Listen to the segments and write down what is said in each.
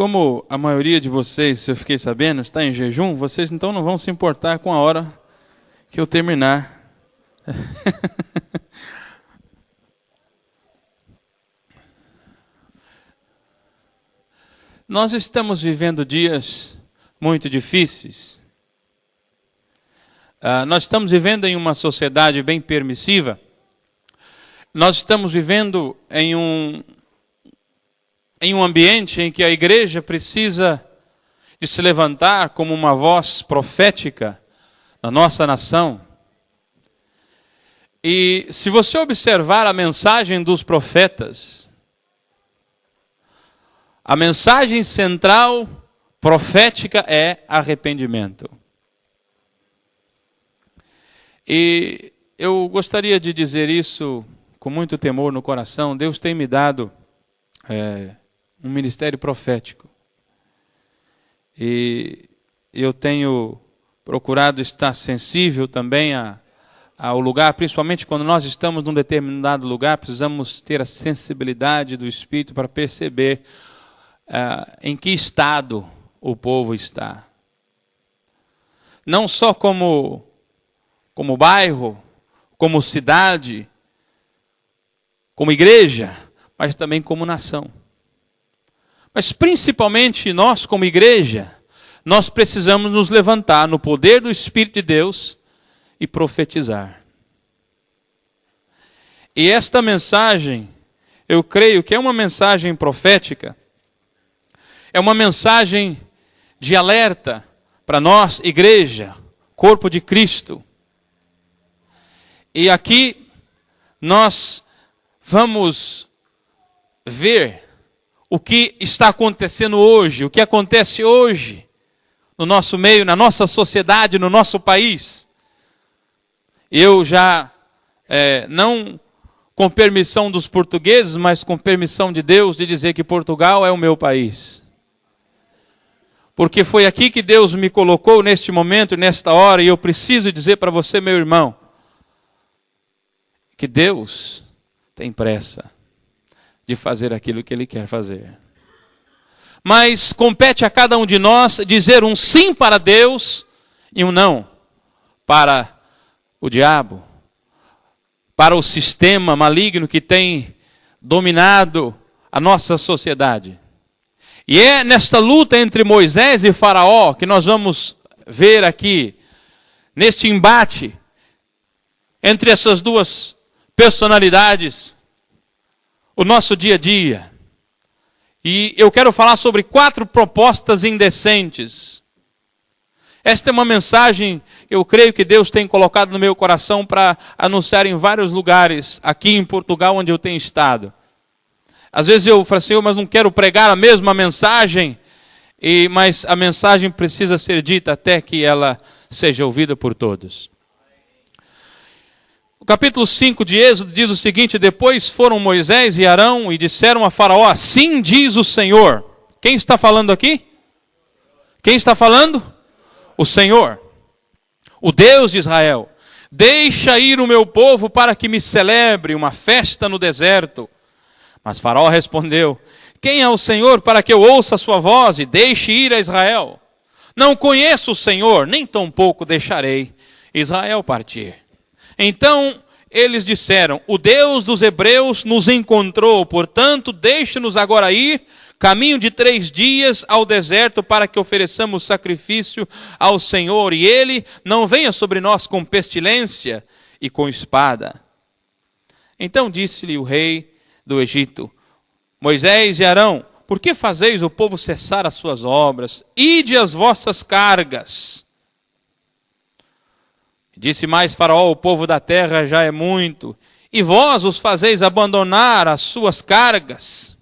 Como a maioria de vocês, eu fiquei sabendo, está em jejum, vocês então não vão se importar com a hora que eu terminar. Nós estamos vivendo dias muito difíceis. Nós estamos vivendo em uma sociedade bem permissiva. Nós estamos vivendo em um ambiente em que a igreja precisa de se levantar como uma voz profética na nossa nação. E se você observar a mensagem dos profetas, a mensagem central profética é arrependimento. E eu gostaria de dizer isso com muito temor no coração. Deus tem me dado um ministério profético. E eu tenho procurado estar sensível também ao lugar, principalmente quando nós estamos num determinado lugar, precisamos ter a sensibilidade do Espírito para perceber em que estado o povo está. Não só como bairro, como cidade, como igreja, mas também como nação. Mas principalmente nós como igreja, nós precisamos nos levantar no poder do Espírito de Deus e profetizar. E esta mensagem, eu creio que é uma mensagem profética, é uma mensagem de alerta para nós, igreja, corpo de Cristo. E aqui nós vamos ver o que está acontecendo hoje, o que acontece hoje no nosso meio, na nossa sociedade, no nosso país. Eu já, não com permissão dos portugueses, mas com permissão de Deus, de dizer que Portugal é o meu país. Porque foi aqui que Deus me colocou neste momento, nesta hora, e eu preciso dizer para você, meu irmão, que Deus tem pressa de fazer aquilo que Ele quer fazer. Mas compete a cada um de nós dizer um sim para Deus e um não para o diabo, para o sistema maligno que tem dominado a nossa sociedade. E é nesta luta entre Moisés e Faraó que nós vamos ver aqui, neste embate entre essas duas personalidades, o nosso dia a dia. E eu quero falar sobre 4 propostas indecentes. Esta é uma mensagem que eu creio que Deus tem colocado no meu coração para anunciar em vários lugares, aqui em Portugal, onde eu tenho estado. Às vezes eu falo assim, mas não quero pregar a mesma mensagem, mas a mensagem precisa ser dita até que ela seja ouvida por todos. O capítulo 5 de Êxodo diz o seguinte: depois foram Moisés e Arão e disseram a Faraó, assim diz o Senhor. Quem está falando aqui? Quem está falando? O Senhor, o Deus de Israel. Deixa ir o meu povo para que me celebre uma festa no deserto. Mas Faraó respondeu, quem é o Senhor para que eu ouça a sua voz e deixe ir a Israel? Não conheço o Senhor, nem tampouco deixarei Israel partir. Então eles disseram, o Deus dos hebreus nos encontrou, portanto deixe-nos agora ir, caminho de 3 dias ao deserto para que ofereçamos sacrifício ao Senhor, e Ele não venha sobre nós com pestilência e com espada. Então disse-lhe o rei do Egito, Moisés e Arão, por que fazeis o povo cessar as suas obras? Ide as vossas cargas. Disse mais Faraó, o povo da terra já é muito, e vós os fazeis abandonar as suas cargas.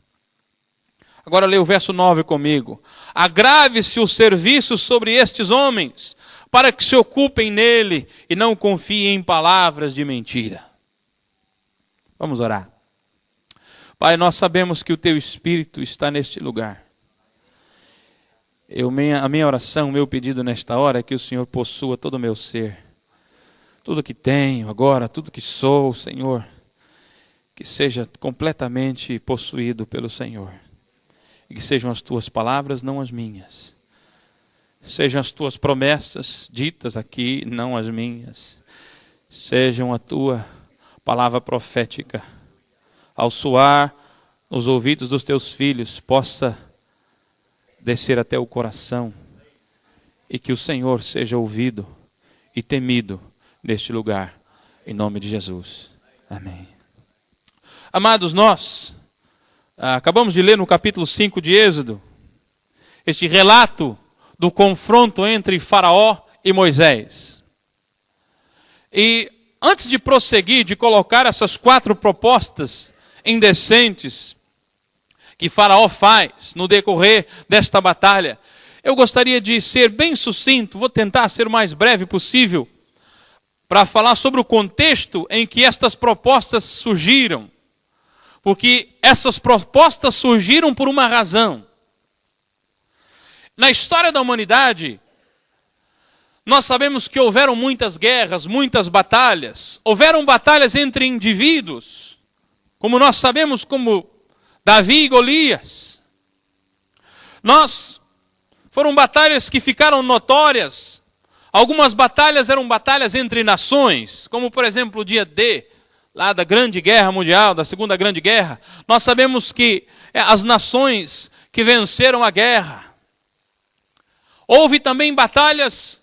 Agora lê o verso 9 comigo. Agrave-se o serviço sobre estes homens, para que se ocupem nele e não confiem em palavras de mentira. Vamos orar. Pai, nós sabemos que o Teu Espírito está neste lugar. A minha oração, o meu pedido nesta hora é que o Senhor possua todo o meu ser. Tudo que tenho agora, tudo que sou, Senhor, que seja completamente possuído pelo Senhor. e que sejam as tuas palavras, não as minhas. Sejam as tuas promessas ditas aqui, não as minhas. Sejam a tua palavra profética, ao soar nos ouvidos dos teus filhos, possa descer até o coração, e que o Senhor seja ouvido e temido neste lugar, em nome de Jesus. Amém. Amados, nós acabamos de ler no capítulo 5 de Êxodo, este relato do confronto entre Faraó e Moisés. E antes de prosseguir, de colocar essas 4 propostas indecentes que Faraó faz no decorrer desta batalha, eu gostaria de ser bem sucinto, vou tentar ser o mais breve possível, para falar sobre o contexto em que estas propostas surgiram. Porque essas propostas surgiram por uma razão. Na história da humanidade, nós sabemos que houveram muitas guerras, muitas batalhas. Houveram batalhas entre indivíduos, como nós sabemos, como Davi e Golias. Foram batalhas que ficaram notórias. Algumas batalhas eram batalhas entre nações, como por exemplo o dia D, lá da Grande Guerra Mundial, da Segunda Grande Guerra. Nós sabemos que as nações que venceram a guerra. Houve também batalhas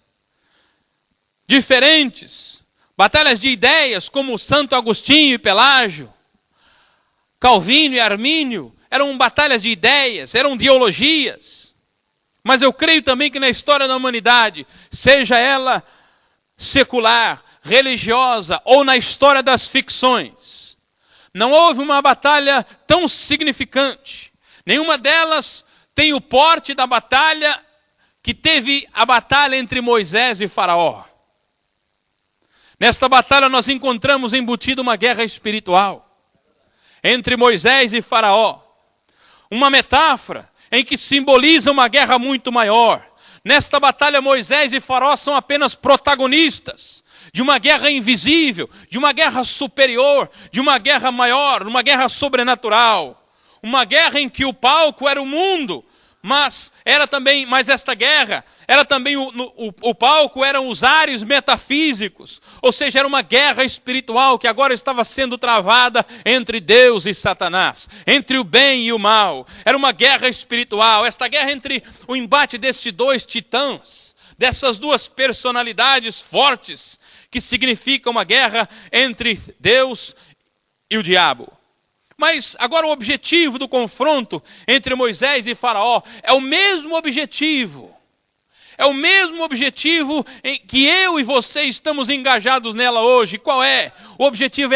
diferentes, batalhas de ideias, como Santo Agostinho e Pelágio, Calvino e Armínio, eram batalhas de ideias, eram ideologias. Mas eu creio também que na história da humanidade, seja ela secular, religiosa ou na história das ficções, não houve uma batalha tão significante. Nenhuma delas tem o porte da batalha que teve a batalha entre Moisés e Faraó. Nesta batalha nós encontramos embutida uma guerra espiritual entre Moisés e Faraó. Uma metáfora em que simboliza uma guerra muito maior. Nesta batalha Moisés e Faraó são apenas protagonistas de uma guerra invisível, de uma guerra superior, de uma guerra maior, uma guerra sobrenatural. Uma guerra em que o palco era o mundo, mas esta guerra era também o palco eram os ares metafísicos, ou seja, era uma guerra espiritual que agora estava sendo travada entre Deus e Satanás, entre o bem e o mal. Era uma guerra espiritual, esta guerra entre o embate destes 2 titãs, dessas 2 personalidades fortes, que significa uma guerra entre Deus e o diabo. Mas agora o objetivo do confronto entre Moisés e Faraó é o mesmo objetivo. É o mesmo objetivo em que eu e você estamos engajados nela hoje. Qual é? O objetivo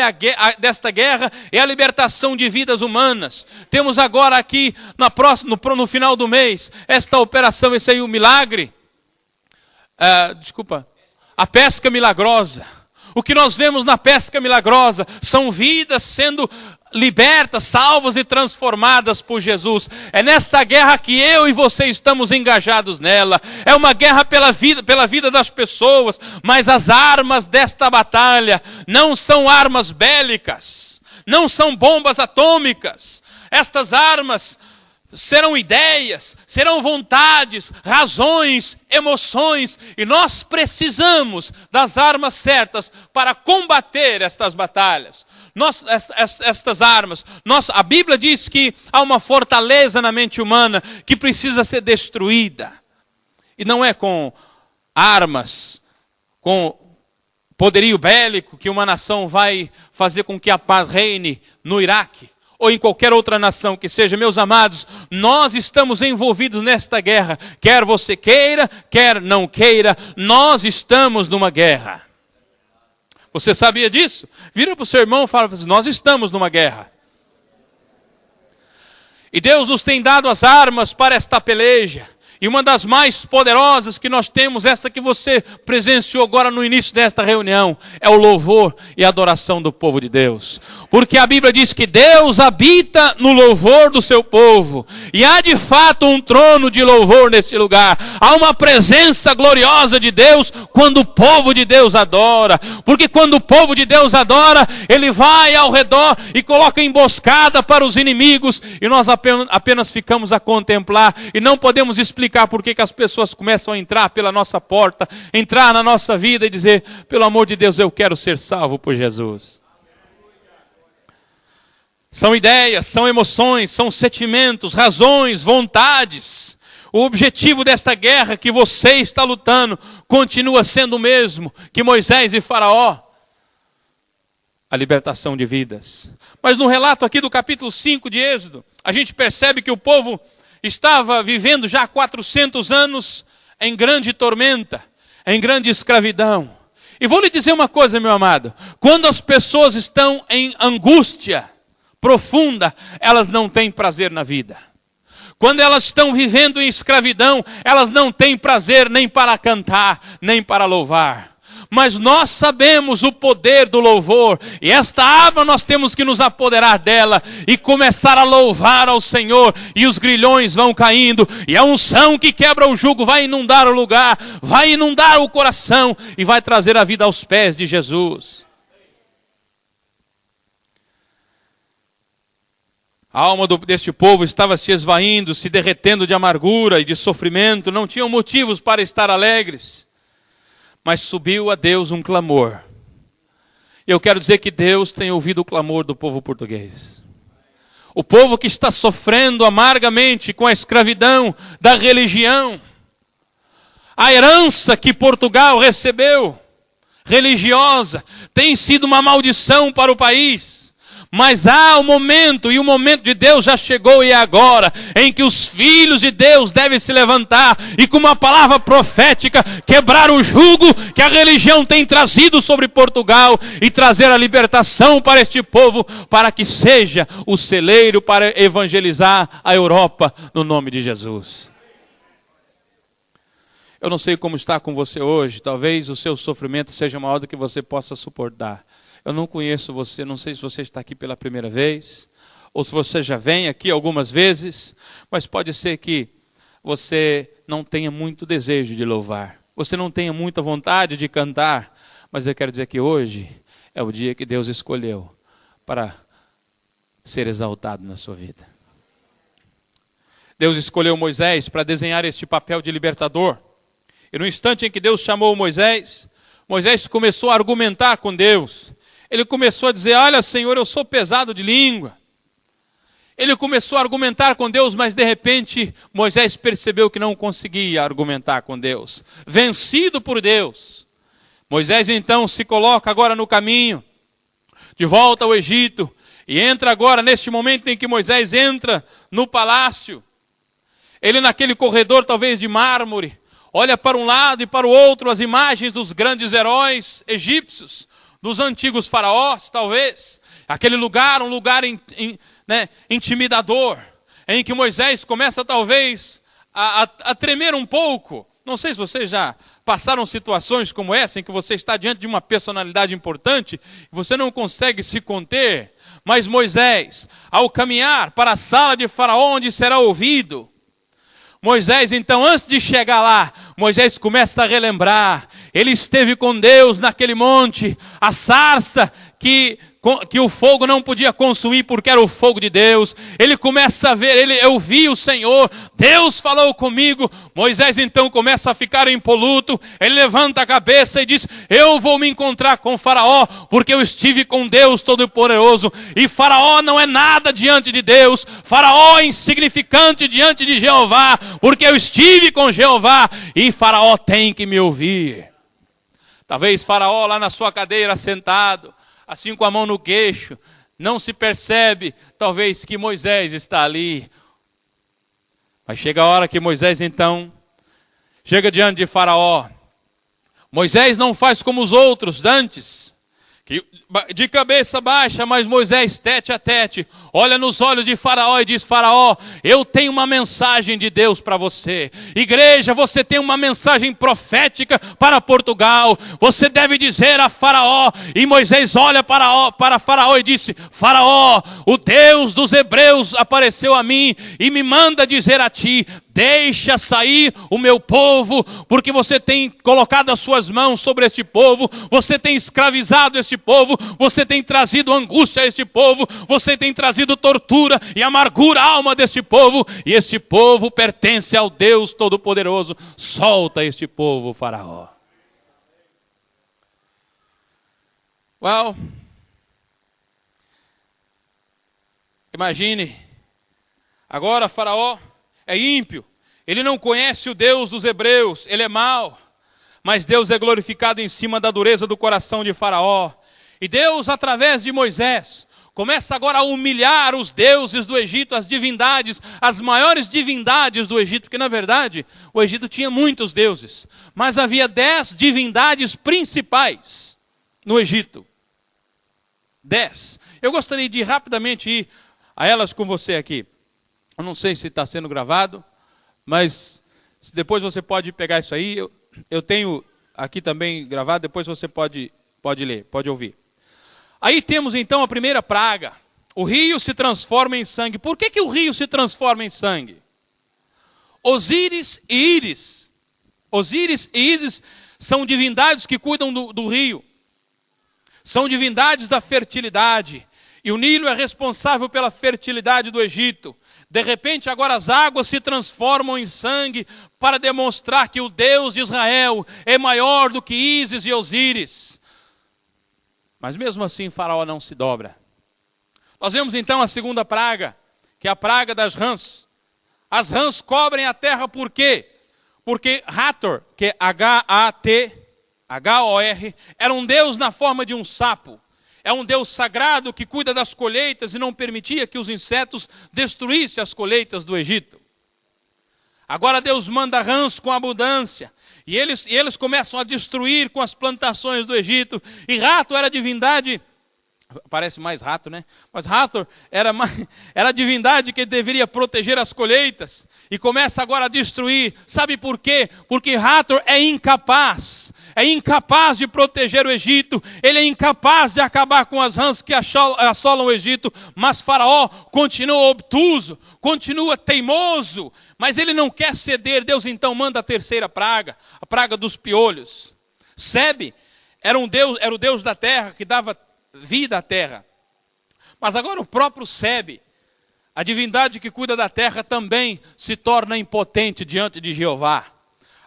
desta guerra é a libertação de vidas humanas. Temos agora aqui no final do mês esta operação, esse aí o milagre. A pesca milagrosa. O que nós vemos na pesca milagrosa são vidas sendo libertas, salvas e transformadas por Jesus. É nesta guerra que eu e você estamos engajados nela. É uma guerra pela vida das pessoas, mas as armas desta batalha não são armas bélicas, não são bombas atômicas. Estas armas serão ideias, serão vontades, razões, emoções, e nós precisamos das armas certas para combater estas batalhas. Estas armas, a Bíblia diz que há uma fortaleza na mente humana que precisa ser destruída. E não é com armas, com poderio bélico que uma nação vai fazer com que a paz reine no Iraque ou em qualquer outra nação que seja. Meus amados, nós estamos envolvidos nesta guerra. Quer você queira, quer não queira, nós estamos numa guerra. Você sabia disso? Vira para o seu irmão e fala: nós estamos numa guerra. E Deus nos tem dado as armas para esta peleja. E uma das mais poderosas que nós temos, essa que você presenciou agora no início desta reunião, é o louvor e a adoração do povo de Deus. Porque a Bíblia diz que Deus habita no louvor do seu povo. E há de fato um trono de louvor neste lugar. Há uma presença gloriosa de Deus quando o povo de Deus adora. Porque quando o povo de Deus adora, ele vai ao redor e coloca emboscada para os inimigos. E nós apenas ficamos a contemplar e não podemos explicar por que as pessoas começam a entrar pela nossa porta, entrar na nossa vida e dizer, pelo amor de Deus, eu quero ser salvo por Jesus. São ideias, são emoções, são sentimentos, razões, vontades. O objetivo desta guerra que você está lutando continua sendo o mesmo que Moisés e Faraó. A libertação de vidas. Mas no relato aqui do capítulo 5 de Êxodo, a gente percebe que o povo estava vivendo já 400 anos em grande tormenta, em grande escravidão. E vou lhe dizer uma coisa, meu amado. Quando as pessoas estão em angústia profunda, elas não têm prazer na vida. Quando elas estão vivendo em escravidão, elas não têm prazer nem para cantar, nem para louvar. Mas nós sabemos o poder do louvor, e esta arma nós temos que nos apoderar dela, e começar a louvar ao Senhor, e os grilhões vão caindo, e a unção que quebra o jugo vai inundar o lugar, vai inundar o coração, e vai trazer a vida aos pés de Jesus. A alma deste povo estava se esvaindo, se derretendo de amargura e de sofrimento, não tinham motivos para estar alegres. Mas subiu a Deus um clamor. E eu quero dizer que Deus tem ouvido o clamor do povo português. O povo que está sofrendo amargamente com a escravidão da religião. A herança que Portugal recebeu, religiosa, tem sido uma maldição para o país. Mas há um momento, e o momento de Deus já chegou e é agora, em que os filhos de Deus devem se levantar e com uma palavra profética quebrar o jugo que a religião tem trazido sobre Portugal e trazer a libertação para este povo, para que seja o celeiro para evangelizar a Europa no nome de Jesus. Eu não sei como está com você hoje, talvez o seu sofrimento seja maior do que você possa suportar. Eu não conheço você, não sei se você está aqui pela primeira vez, ou se você já vem aqui algumas vezes, mas pode ser que você não tenha muito desejo de louvar, você não tenha muita vontade de cantar, mas eu quero dizer que hoje é o dia que Deus escolheu para ser exaltado na sua vida. Deus escolheu Moisés para desenhar este papel de libertador, e no instante em que Deus chamou Moisés, Moisés começou a argumentar com Deus. Ele começou a dizer, olha Senhor, eu sou pesado de língua. Ele começou a argumentar com Deus, mas de repente Moisés percebeu que não conseguia argumentar com Deus. Vencido por Deus. Moisés então se coloca agora no caminho, de volta ao Egito, e entra agora neste momento em que Moisés entra no palácio. Ele naquele corredor talvez de mármore, olha para um lado e para o outro as imagens dos grandes heróis egípcios, dos antigos faraós, talvez. Aquele lugar, um lugar intimidador, em que Moisés começa talvez a tremer um pouco. Não sei se vocês já passaram situações como essa, em que você está diante de uma personalidade importante, e você não consegue se conter. Mas Moisés, ao caminhar para a sala de Faraó, onde será ouvido, Moisés, então, antes de chegar lá, Moisés começa a relembrar. Ele esteve com Deus naquele monte, a sarça que o fogo não podia consumir porque era o fogo de Deus. Ele começa a ver, eu vi o Senhor, Deus falou comigo. Moisés então começa a ficar impoluto, ele levanta a cabeça e diz, eu vou me encontrar com Faraó, porque eu estive com Deus Todo-Poderoso, e Faraó não é nada diante de Deus, Faraó é insignificante diante de Jeová, porque eu estive com Jeová, e Faraó tem que me ouvir. Talvez Faraó lá na sua cadeira sentado, assim com a mão no queixo, não se percebe, talvez, que Moisés está ali. Mas chega a hora que Moisés, então, chega diante de Faraó. Moisés não faz como os outros antes, de cabeça baixa, mas Moisés tete a tete, olha nos olhos de Faraó e diz: Faraó, eu tenho uma mensagem de Deus para você. Igreja, você tem uma mensagem profética para Portugal. Você deve dizer a Faraó. E Moisés olha para Faraó e disse: Faraó, o Deus dos hebreus apareceu a mim e me manda dizer a ti: deixa sair o meu povo, porque você tem colocado as suas mãos sobre este povo, você tem escravizado este povo, você tem trazido angústia a este povo, você tem trazido tortura e amargura à alma deste povo, e este povo pertence ao Deus Todo-Poderoso. Solta este povo, Faraó. Well, imagine, agora Faraó é ímpio, ele não conhece o Deus dos hebreus, ele é mau, mas Deus é glorificado em cima da dureza do coração de Faraó. E Deus, através de Moisés, começa agora a humilhar os deuses do Egito, as divindades, as maiores divindades do Egito, porque na verdade o Egito tinha muitos deuses, mas havia 10 divindades principais no Egito. 10. Eu gostaria de rapidamente ir a elas com você aqui. Eu não sei se está sendo gravado, mas depois você pode pegar isso aí. Eu tenho aqui também gravado, depois você pode ler, pode ouvir. Aí temos então a primeira praga. O rio se transforma em sangue. Por que o rio se transforma em sangue? Osíris e Íris. Osíris e Íris são divindades que cuidam do rio. São divindades da fertilidade. E o Nilo é responsável pela fertilidade do Egito. De repente, agora as águas se transformam em sangue para demonstrar que o Deus de Israel é maior do que Ísis e Osíris. Mas mesmo assim, Faraó não se dobra. Nós vemos então a segunda praga, que é a praga das rãs. As rãs cobrem a terra por quê? Porque Hathor, que é H-O-R, era um deus na forma de um sapo. É um Deus sagrado que cuida das colheitas e não permitia que os insetos destruíssem as colheitas do Egito. Agora Deus manda rãs com abundância. E eles começam a destruir com as plantações do Egito. E Hathor era divindade, parece mais rato, né? Mas Hathor era a divindade que deveria proteger as colheitas. E começa agora a destruir. Sabe por quê? Porque Hathor é incapaz de proteger o Egito, ele é incapaz de acabar com as rãs que assolam o Egito, mas Faraó continua obtuso, continua teimoso, mas ele não quer ceder. Deus então manda a terceira praga, a praga dos piolhos. Sebe era o deus da terra, que dava vida à terra, mas agora o próprio Sebe, a divindade que cuida da terra, também se torna impotente diante de Jeová.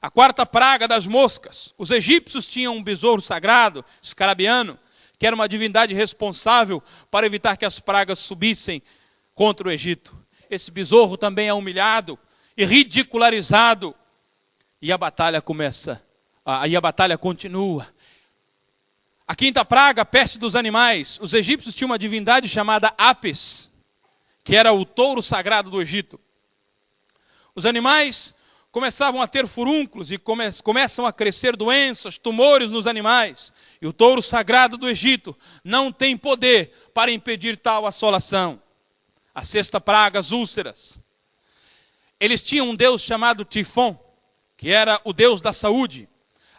A quarta praga das moscas. Os egípcios tinham um besouro sagrado, escarabiano, que era uma divindade responsável para evitar que as pragas subissem contra o Egito. Esse besouro também é humilhado e ridicularizado. E a batalha continua. A quinta praga, a peste dos animais. Os egípcios tinham uma divindade chamada Apis, que era o touro sagrado do Egito. Os animais começavam a ter furúnculos e começam a crescer doenças, tumores nos animais. E o touro sagrado do Egito não tem poder para impedir tal assolação. A sexta praga, as úlceras. Eles tinham um deus chamado Tifon, que era o deus da saúde.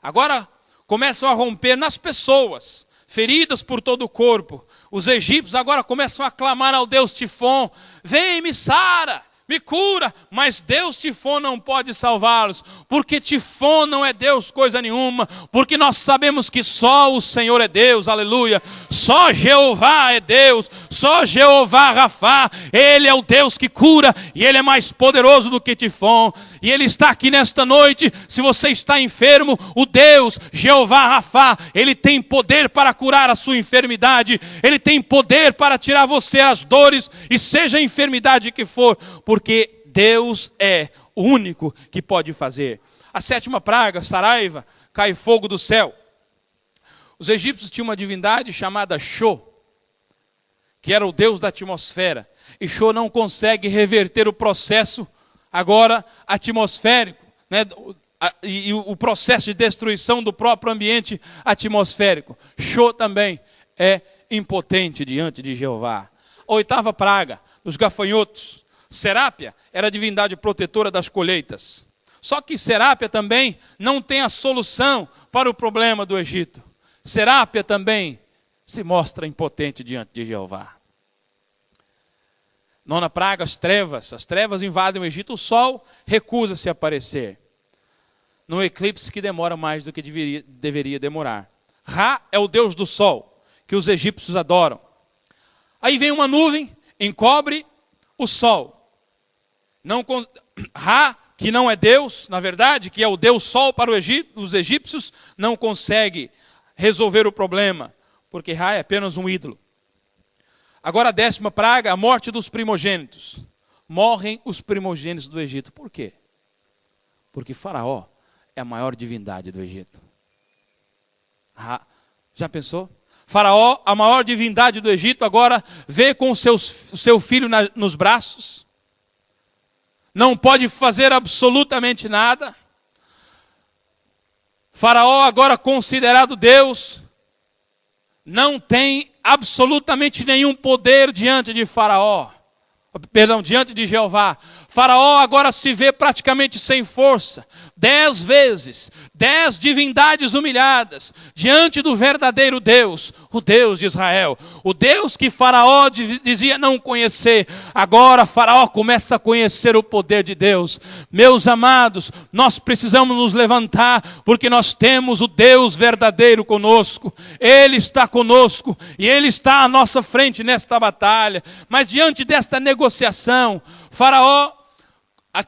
Agora começam a romper nas pessoas, feridas por todo o corpo. Os egípcios agora começam a clamar ao deus Tifon: vem, me sara, me cura. Mas Deus Tifon não pode salvá-los, porque Tifon não é Deus coisa nenhuma, porque nós sabemos que só o Senhor é Deus, aleluia. Só Jeová é Deus, só Jeová Rafá, Ele é o Deus que cura, e Ele é mais poderoso do que Tifon. E Ele está aqui nesta noite. Se você está enfermo, o Deus Jeová Rafá, Ele tem poder para curar a sua enfermidade, Ele tem poder para tirar você as dores, e seja a enfermidade que for, porque Deus é o único que pode fazer. A sétima praga, saraiva, cai fogo do céu. Os egípcios tinham uma divindade chamada Xô, que era o deus da atmosfera. E Xô não consegue reverter o processo agora atmosférico, né? E o processo de destruição do próprio ambiente atmosférico. Xô também é impotente diante de Jeová. A 8ª praga, os gafanhotos. Serápia era a divindade protetora das colheitas. Só que Serápia também não tem a solução para o problema do Egito. Serápia também se mostra impotente diante de Jeová. 9ª praga, as trevas invadem o Egito, o sol recusa-se a aparecer. Num eclipse que demora mais do que deveria demorar. Ra é o deus do sol, que os egípcios adoram. Aí vem uma nuvem, encobre o sol. Ra, que não é Deus, na verdade, que é o Deus Sol para os egípcios, não consegue resolver o problema, porque Ra é apenas um ídolo. Agora a 10ª praga, a morte dos primogênitos. Morrem os primogênitos do Egito. Por quê? Porque Faraó é a maior divindade do Egito. Já pensou? Faraó, a maior divindade do Egito, agora vê com o seu filho nos braços. Não pode fazer absolutamente nada. Faraó, agora considerado Deus, não tem absolutamente nenhum poder diante de diante de Jeová. Faraó agora se vê praticamente sem força. 10 vezes, 10 divindades humilhadas diante do verdadeiro Deus, o Deus de Israel. O Deus que Faraó dizia não conhecer. Agora Faraó começa a conhecer o poder de Deus. Meus amados, nós precisamos nos levantar, porque nós temos o Deus verdadeiro conosco. Ele está conosco e Ele está à nossa frente nesta batalha. Mas diante desta negociação,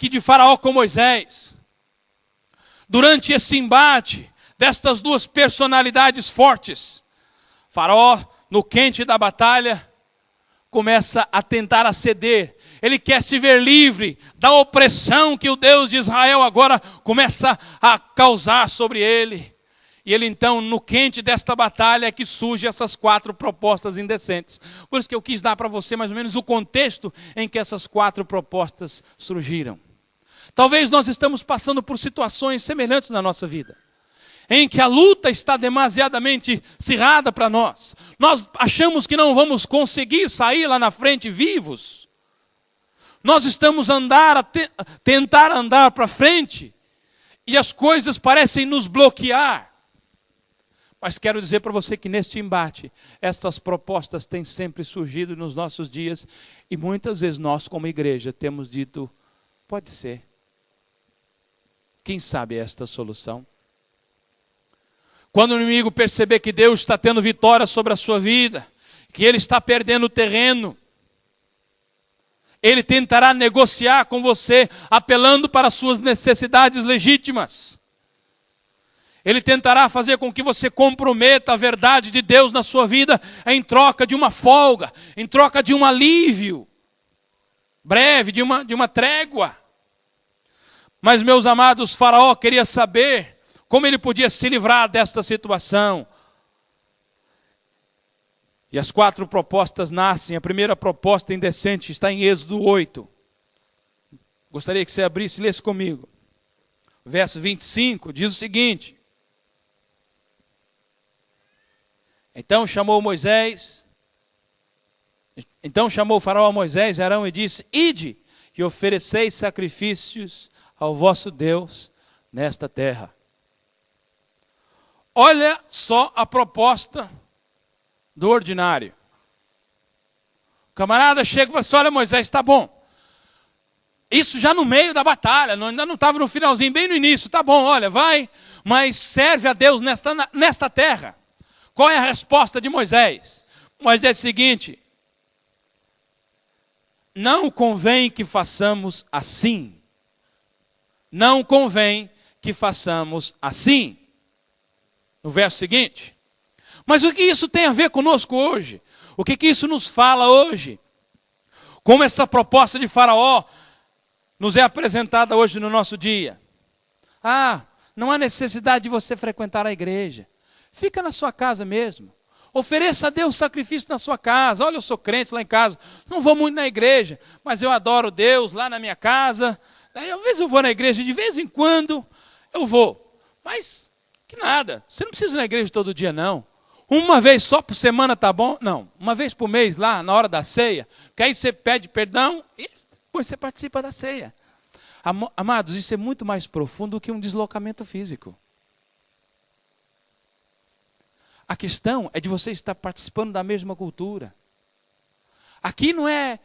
de Faraó com Moisés, durante esse embate destas duas personalidades fortes, Faraó, no quente da batalha, começa a tentar ceder. Ele quer se ver livre da opressão que o Deus de Israel agora começa a causar sobre ele. E ele então, no quente desta batalha, é que surgem essas 4 propostas indecentes. Por isso que eu quis dar para você mais ou menos o contexto em que essas 4 propostas surgiram. Talvez nós estamos passando por situações semelhantes na nossa vida, em que a luta está demasiadamente acirrada para nós. Nós achamos que não vamos conseguir sair lá na frente vivos. Nós estamos tentar andar para frente e as coisas parecem nos bloquear. Mas quero dizer para você que neste embate, estas propostas têm sempre surgido nos nossos dias e muitas vezes nós como igreja temos dito, pode ser. Quem sabe esta solução? Quando o inimigo perceber que Deus está tendo vitória sobre a sua vida, que ele está perdendo o terreno, ele tentará negociar com você, apelando para as suas necessidades legítimas. Ele tentará fazer com que você comprometa a verdade de Deus na sua vida em troca de uma folga, em troca de um alívio breve, de uma trégua. Mas, meus amados, Faraó queria saber como ele podia se livrar desta situação. E as 4 propostas nascem. A primeira proposta indecente está em Êxodo 8. Gostaria que você abrisse e lesse comigo. Verso 25 diz o seguinte: Então chamou Faraó a Moisés e Arão e disse: Ide e ofereceis sacrifícios ao vosso Deus nesta terra. Olha só a proposta do ordinário. O camarada chega e fala assim: olha, Moisés, tá bom. Isso já no meio da batalha, ainda não estava no finalzinho, bem no início. Tá bom, olha, vai, mas serve a Deus nesta terra. Qual é a resposta de Moisés? Moisés é o seguinte: não convém que façamos assim. Não convém que façamos assim. No verso seguinte. Mas o que isso tem a ver conosco hoje? O que isso nos fala hoje? Como essa proposta de Faraó nos é apresentada hoje no nosso dia? Não há necessidade de você frequentar a igreja. Fica na sua casa mesmo. Ofereça a Deus sacrifício na sua casa. Olha, eu sou crente lá em casa. Não vou muito na igreja, mas eu adoro Deus lá na minha casa. Daí, às vezes eu vou na igreja, de vez em quando eu vou. Mas, que nada. Você não precisa ir na igreja todo dia, não. Uma vez só por semana tá bom? Não. Uma vez por mês lá, na hora da ceia. Que aí você pede perdão e depois você participa da ceia. Amados, isso é muito mais profundo do que um deslocamento físico. A questão é de você estar participando da mesma cultura. Aqui não é,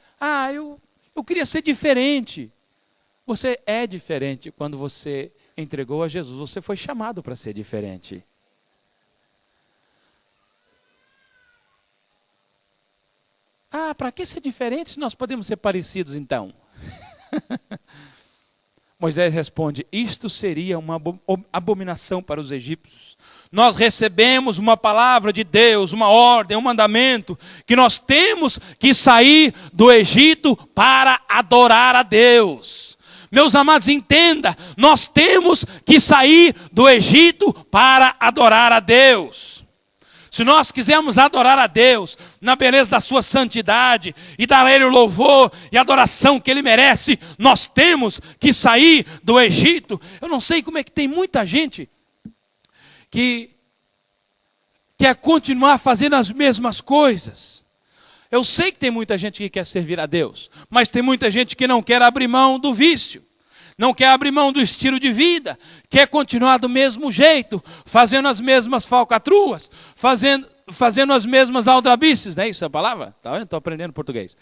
eu queria ser diferente. Você é diferente quando você entregou a Jesus. Você foi chamado para ser diferente. Para que ser diferente se nós podemos ser parecidos então? Moisés responde, isto seria uma abominação para os egípcios. Nós recebemos uma palavra de Deus, uma ordem, um mandamento, que nós temos que sair do Egito para adorar a Deus. Meus amados, entenda, nós temos que sair do Egito para adorar a Deus. Se nós quisermos adorar a Deus na beleza da sua santidade e dar a Ele o louvor e a adoração que Ele merece, nós temos que sair do Egito. Eu não sei como é que tem muita gente que quer continuar fazendo as mesmas coisas. Eu sei que tem muita gente que quer servir a Deus, mas tem muita gente que não quer abrir mão do vício. Não quer abrir mão do estilo de vida, quer continuar do mesmo jeito, fazendo as mesmas falcatruas, fazendo as mesmas aldrabices, não é isso a palavra? Tá vendo? Estou aprendendo português.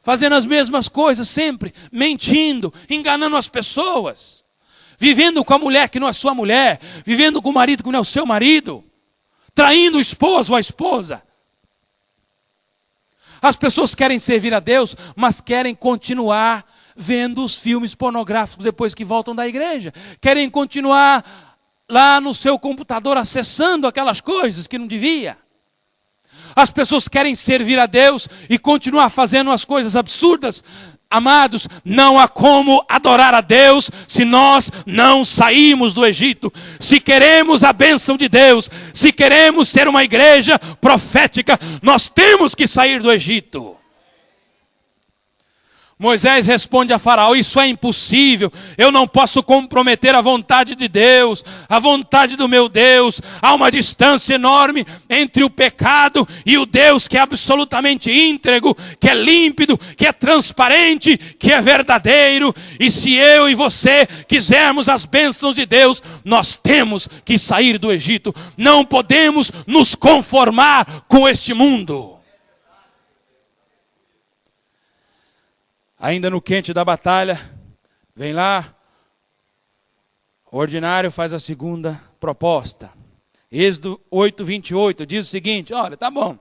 Fazendo as mesmas coisas sempre, mentindo, enganando as pessoas, vivendo com a mulher que não é sua mulher, vivendo com o marido que não é o seu marido, traindo o esposo ou a esposa. As pessoas querem servir a Deus, mas querem continuar vendo os filmes pornográficos depois que voltam da igreja. Querem continuar lá no seu computador acessando aquelas coisas que não devia. As pessoas querem servir a Deus e continuar fazendo as coisas absurdas. Amados, não há como adorar a Deus se nós não sairmos do Egito. Se queremos a bênção de Deus, se queremos ser uma igreja profética, nós temos que sair do Egito. Moisés responde a Faraó, isso é impossível, eu não posso comprometer a vontade de Deus, a vontade do meu Deus. Há uma distância enorme entre o pecado e o Deus que é absolutamente íntegro, que é límpido, que é transparente, que é verdadeiro. E se eu e você quisermos as bênçãos de Deus, nós temos que sair do Egito. Não podemos nos conformar com este mundo. Ainda no quente da batalha, vem lá, o ordinário faz a segunda proposta. Êxodo 8:28 diz o seguinte, olha, tá bom.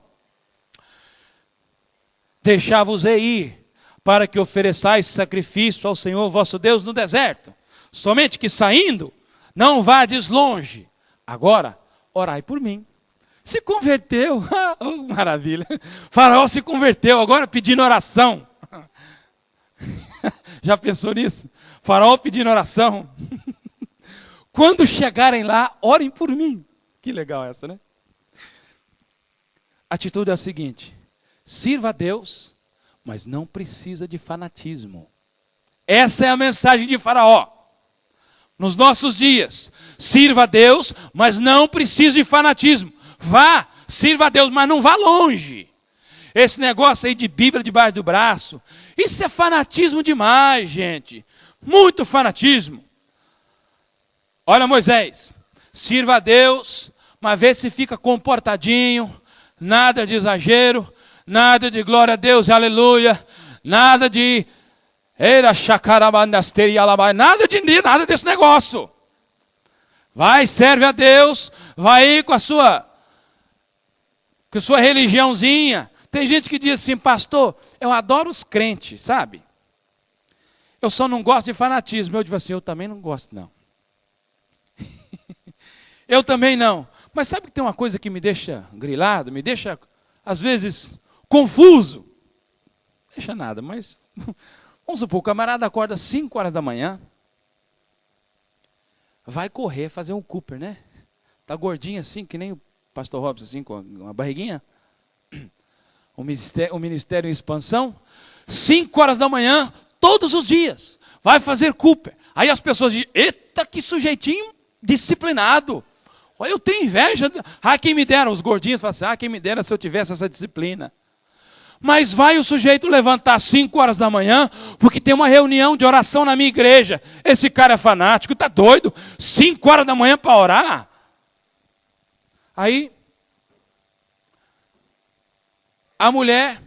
Deixar-vos-ei ir, para que ofereçais sacrifício ao Senhor vosso Deus no deserto. Somente que saindo, não vades longe. Agora, orai por mim. Se converteu, oh, maravilha. Faraó se converteu, agora pedindo oração. Já pensou nisso? Faraó pedindo oração. Quando chegarem lá, orem por mim. Que legal essa, né? A atitude é a seguinte: sirva a Deus, mas não precisa de fanatismo. Essa é a mensagem de Faraó. Nos nossos dias, sirva a Deus, mas não precisa de fanatismo. Vá, sirva a Deus, mas não vá longe. Esse negócio aí de Bíblia debaixo do braço, isso é fanatismo demais, gente. Muito fanatismo. Olha, Moisés, sirva a Deus, mas vê se fica comportadinho, nada de exagero, nada de glória a Deus, aleluia, nada de nada desse negócio. Vai, serve a Deus, vai aí com a sua religiãozinha. Tem gente que diz assim, pastor, eu adoro os crentes, sabe? Eu só não gosto de fanatismo. Eu digo assim, eu também não gosto, não. Eu também não. Mas sabe que tem uma coisa que me deixa grilado, me deixa, às vezes, confuso? Não deixa nada, mas vamos supor, o camarada acorda às 5 horas da manhã, vai correr, fazer um Cooper, né? Tá gordinho assim, que nem o pastor Robson, assim, com uma barriguinha. O ministério em expansão, 5 horas da manhã, todos os dias, vai fazer Cooper. Aí as pessoas dizem, eita, que sujeitinho disciplinado. Olha, eu tenho inveja. Quem me dera, os gordinhos falam assim, quem me dera se eu tivesse essa disciplina. Mas vai o sujeito levantar às 5 horas da manhã, porque tem uma reunião de oração na minha igreja. Esse cara é fanático, está doido. 5 horas da manhã para orar. Aí, a mulher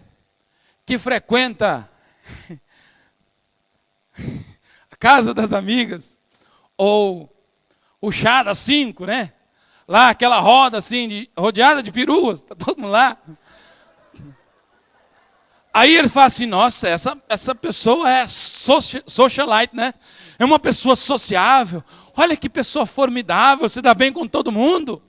que frequenta a casa das amigas, ou o chá das 5, né? Lá, aquela roda assim, rodeada de peruas, está todo mundo lá. Aí eles falam assim, nossa, essa pessoa é socialite, né? É uma pessoa sociável. Olha que pessoa formidável, se dá bem com todo mundo.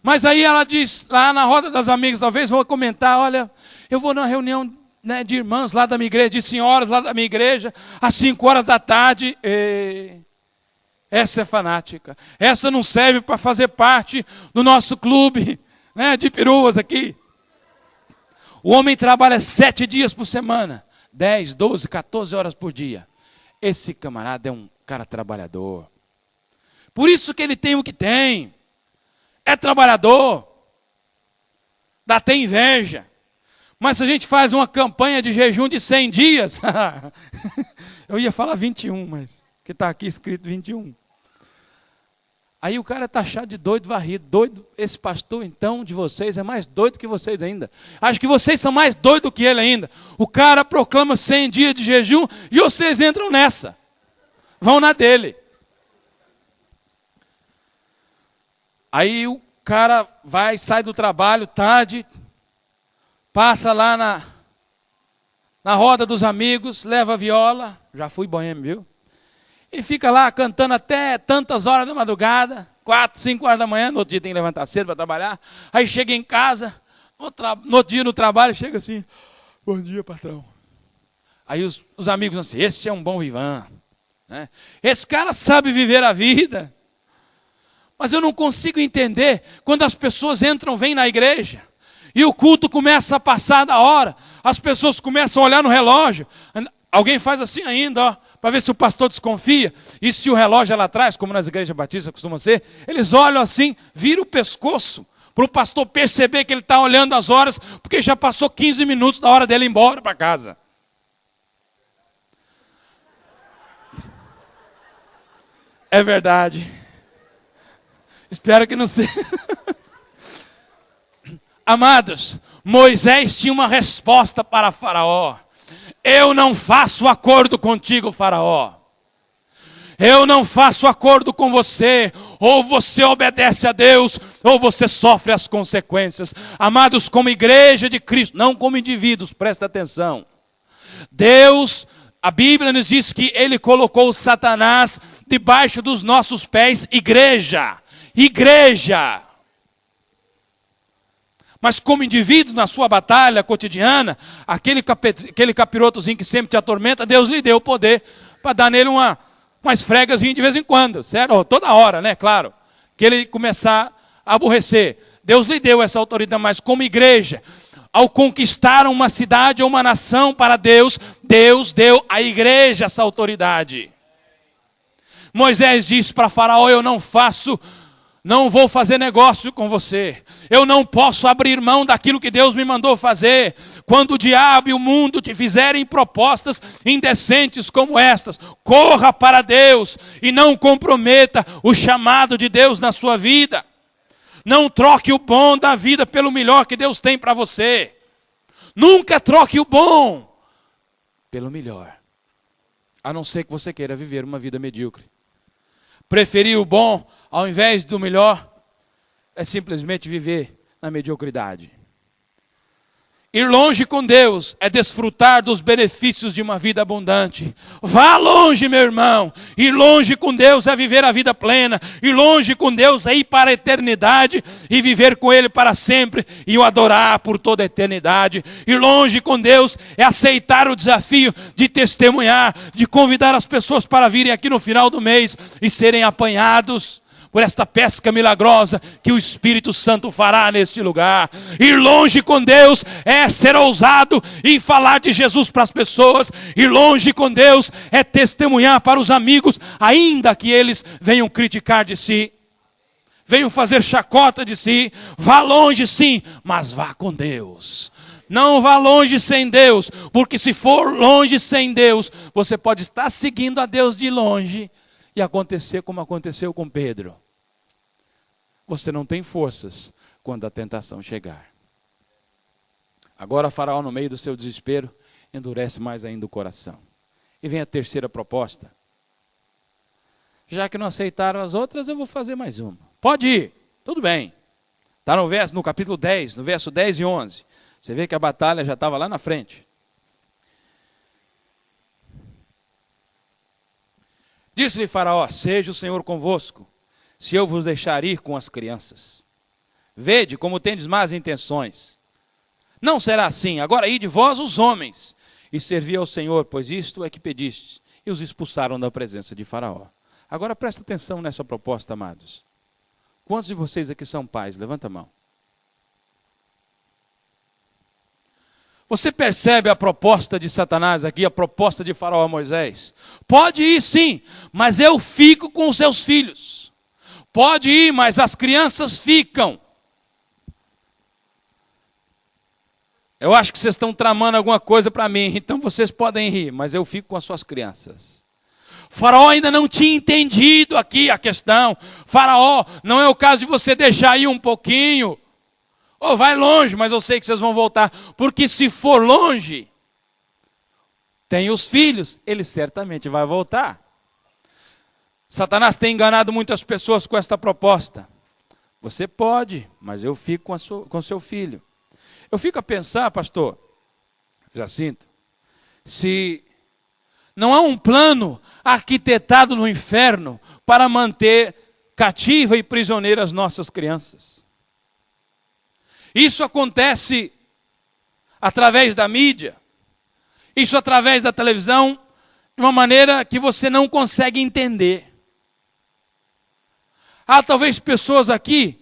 Mas aí ela diz, lá na roda das amigas, talvez vou comentar, olha, eu vou numa reunião, né, de irmãs lá da minha igreja, de senhoras lá da minha igreja, às 5 horas da tarde. Essa é fanática. Essa não serve para fazer parte do nosso clube, né, de peruas aqui. O homem trabalha 7 dias por semana, 10, 12, 14 horas por dia. Esse camarada é um cara trabalhador. Por isso que ele tem o que tem. É trabalhador. Dá até inveja. Mas se a gente faz uma campanha de jejum de 100 dias, eu ia falar 21, mas que está aqui escrito 21. Aí o cara é taxado de doido varrido. Doido, esse pastor então de vocês é mais doido que vocês ainda. Acho que vocês são mais doidos que ele ainda. O cara proclama 100 dias de jejum e vocês entram nessa. Vão na dele. Aí o cara vai, sai do trabalho tarde, passa lá na roda dos amigos, leva a viola, já fui boêmio, viu? E fica lá cantando até tantas horas da madrugada, 4, 5 horas da manhã, no outro dia tem que levantar cedo para trabalhar. Aí chega em casa, no outro dia no trabalho, chega assim, bom dia, patrão. Aí os amigos assim, esse é um bom vivan, né? Esse cara sabe viver a vida. Mas eu não consigo entender quando as pessoas vêm na igreja, e o culto começa a passar da hora, as pessoas começam a olhar no relógio, alguém faz assim ainda, ó, para ver se o pastor desconfia, e se o relógio é lá atrás, como nas igrejas batistas costuma ser, eles olham assim, viram o pescoço, para o pastor perceber que ele está olhando as horas, porque já passou 15 minutos da hora dele ir embora para casa. É verdade. Espero que não seja. Amados, Moisés tinha uma resposta para Faraó. Eu não faço acordo contigo, Faraó. Eu não faço acordo com você. Ou você obedece a Deus, ou você sofre as consequências. Amados, como igreja de Cristo, não como indivíduos, presta atenção. Deus, a Bíblia nos diz que Ele colocou Satanás debaixo dos nossos pés, igreja. Igreja. Mas como indivíduos na sua batalha cotidiana, aquele capirotozinho que sempre te atormenta, Deus lhe deu o poder para dar nele uma esfregazinha de vez em quando, certo? Ou toda hora, né? Claro. Que ele começar a aborrecer. Deus lhe deu essa autoridade, mas como igreja, ao conquistar uma cidade ou uma nação para Deus, Deus deu à igreja essa autoridade. Moisés disse para Faraó, não vou fazer negócio com você. Eu não posso abrir mão daquilo que Deus me mandou fazer. Quando o diabo e o mundo te fizerem propostas indecentes como estas, corra para Deus e não comprometa o chamado de Deus na sua vida. Não troque o bom da vida pelo melhor que Deus tem para você. Nunca troque o bom pelo melhor. A não ser que você queira viver uma vida medíocre. Preferir o bom ao invés do melhor é simplesmente viver na mediocridade. Ir longe com Deus é desfrutar dos benefícios de uma vida abundante. Vá longe, meu irmão. Ir longe com Deus é viver a vida plena. Ir longe com Deus é ir para a eternidade e viver com Ele para sempre e o adorar por toda a eternidade. Ir longe com Deus é aceitar o desafio de testemunhar, de convidar as pessoas para virem aqui no final do mês e serem apanhados. por esta pesca milagrosa que o Espírito Santo fará neste lugar. Ir longe com Deus é ser ousado e falar de Jesus para as pessoas. Ir longe com Deus é testemunhar para os amigos, ainda que eles venham criticar de si, venham fazer chacota de si. Vá longe sim, mas vá com Deus. Não vá longe sem Deus, porque se for longe sem Deus, você pode estar seguindo a Deus de longe e acontecer como aconteceu com Pedro. Você não tem forças quando a tentação chegar. Agora Faraó, no meio do seu desespero, endurece mais ainda o coração. E vem a terceira proposta. Já que não aceitaram as outras, eu vou fazer mais uma. Pode ir, tudo bem. Está no capítulo 10, no verso 10 e 11. Você vê que a batalha já estava lá na frente. Disse-lhe Faraó: seja o Senhor convosco, se eu vos deixar ir com as crianças. Vede como tendes más intenções. Não será assim. Agora ide vós os homens, e servi ao Senhor, pois isto é que pedistes. E os expulsaram da presença de Faraó. Agora presta atenção nessa proposta, amados. Quantos de vocês aqui são pais? Levanta a mão. Você percebe a proposta de Satanás aqui, a proposta de Faraó a Moisés? Pode ir sim, mas eu fico com os seus filhos. Pode ir, mas as crianças ficam. Eu acho que vocês estão tramando alguma coisa para mim, então vocês podem rir, mas eu fico com as suas crianças. Faraó ainda não tinha entendido aqui a questão. Faraó, não é o caso de você deixar ir um pouquinho. Ou vai longe, mas eu sei que vocês vão voltar. Porque se for longe, tem os filhos, ele certamente vai voltar. Satanás tem enganado muitas pessoas com esta proposta. Você pode, mas eu fico com seu filho. Eu fico a pensar, pastor Jacinto, se não há um plano arquitetado no inferno para manter cativa e prisioneira as nossas crianças. Isso acontece através da mídia, isso através da televisão, de uma maneira que você não consegue entender. Há talvez pessoas aqui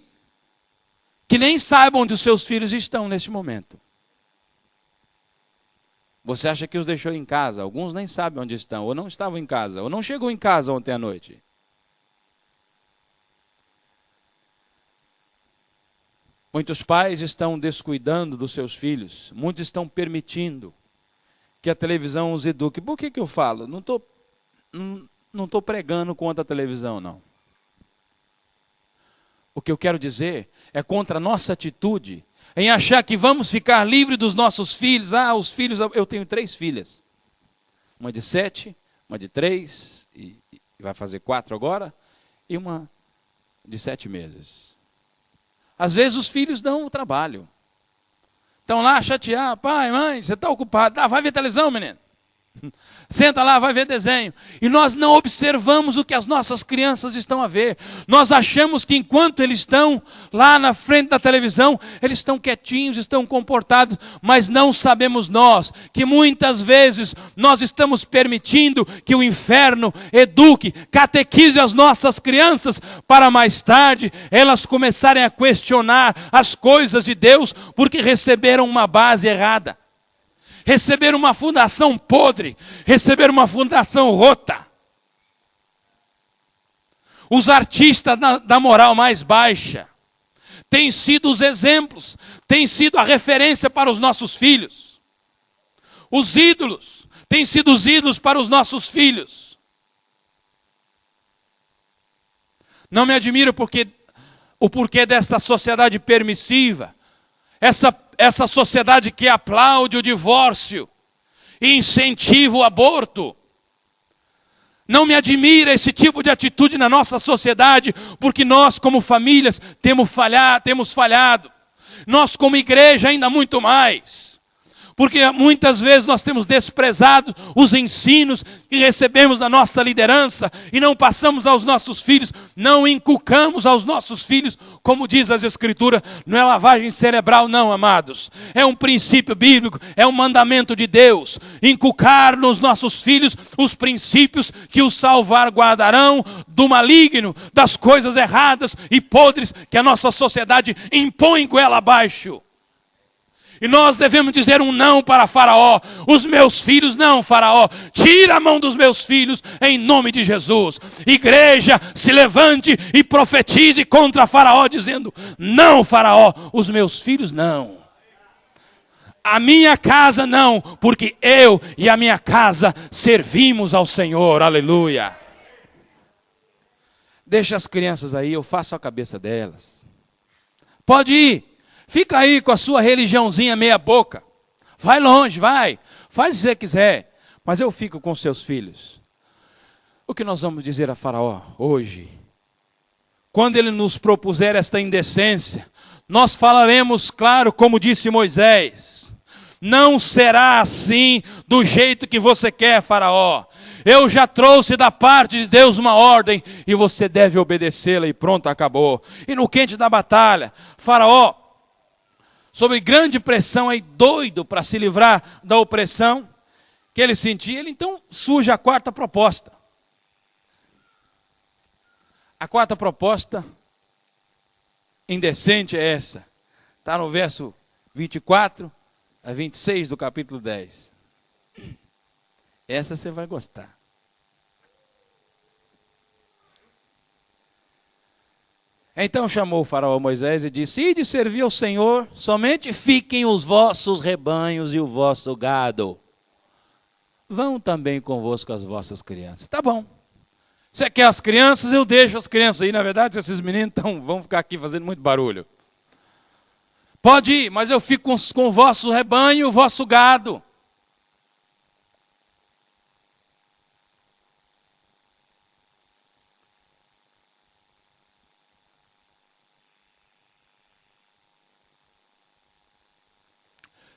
que nem saibam onde os seus filhos estão neste momento. Você acha que os deixou em casa? Alguns nem sabem onde estão, ou não estavam em casa, ou não chegou em casa ontem à noite. Muitos pais estão descuidando dos seus filhos, muitos estão permitindo que a televisão os eduque. Por que eu falo? Não estou pregando contra a televisão, não. O que eu quero dizer é contra a nossa atitude em achar que vamos ficar livres dos nossos filhos. Os filhos, eu tenho 3 filhas. Uma de 7, uma de 3, e vai fazer 4 agora, e uma de 7 meses. Às vezes os filhos dão o trabalho. Estão lá a chatear. Pai, mãe, você está ocupado. Vai ver televisão, menino. Senta lá, vai ver desenho. E nós não observamos o que as nossas crianças estão a ver. Nós achamos que enquanto eles estão lá na frente da televisão, eles estão quietinhos, estão comportados, mas não sabemos nós que muitas vezes nós estamos permitindo que o inferno eduque, catequize as nossas crianças para mais tarde elas começarem a questionar as coisas de Deus porque receberam uma base errada. Receber uma fundação podre, receber uma fundação rota. Os artistas da moral mais baixa têm sido os exemplos, têm sido a referência para os nossos filhos. Os ídolos têm sido os ídolos para os nossos filhos. Não me admiro o porquê desta sociedade permissiva, essa sociedade que aplaude o divórcio e incentiva o aborto. Não me admira esse tipo de atitude na nossa sociedade, porque nós como famílias temos falhado. Nós como igreja ainda muito mais. Porque muitas vezes nós temos desprezado os ensinos que recebemos da nossa liderança e não passamos aos nossos filhos, não inculcamos aos nossos filhos, como diz as Escrituras, não é lavagem cerebral não, amados. É um princípio bíblico, é um mandamento de Deus. Inculcar nos nossos filhos os princípios que os salvaguardarão do maligno, das coisas erradas e podres que a nossa sociedade impõe goela abaixo. E nós devemos dizer um não para Faraó. Os meus filhos não, Faraó. Tira a mão dos meus filhos em nome de Jesus. Igreja, se levante e profetize contra Faraó, dizendo: não, Faraó, os meus filhos não. A minha casa não, porque eu e a minha casa servimos ao Senhor. Aleluia. Deixa as crianças aí, eu faço a cabeça delas. Pode ir. Fica aí com a sua religiãozinha meia boca. Vai longe, vai. Faz o que você quiser. Mas eu fico com seus filhos. O que nós vamos dizer a Faraó hoje? Quando ele nos propuser esta indecência, nós falaremos, claro, como disse Moisés: não será assim do jeito que você quer, Faraó. Eu já trouxe da parte de Deus uma ordem e você deve obedecê-la e pronto, acabou. E no quente da batalha, Faraó, sob grande pressão, aí doido para se livrar da opressão que ele sentia, ele então surge a quarta proposta. A quarta proposta indecente é essa. Está no verso 24 a 26 do capítulo 10. Essa você vai gostar. Então chamou o faraó Moisés e disse: ide servir ao Senhor, somente fiquem os vossos rebanhos e o vosso gado. Vão também convosco as vossas crianças. Tá bom. Você quer as crianças? Eu deixo as crianças aí. Na verdade, esses meninos vão ficar aqui fazendo muito barulho. Pode ir, mas eu fico com o vosso rebanho e o vosso gado.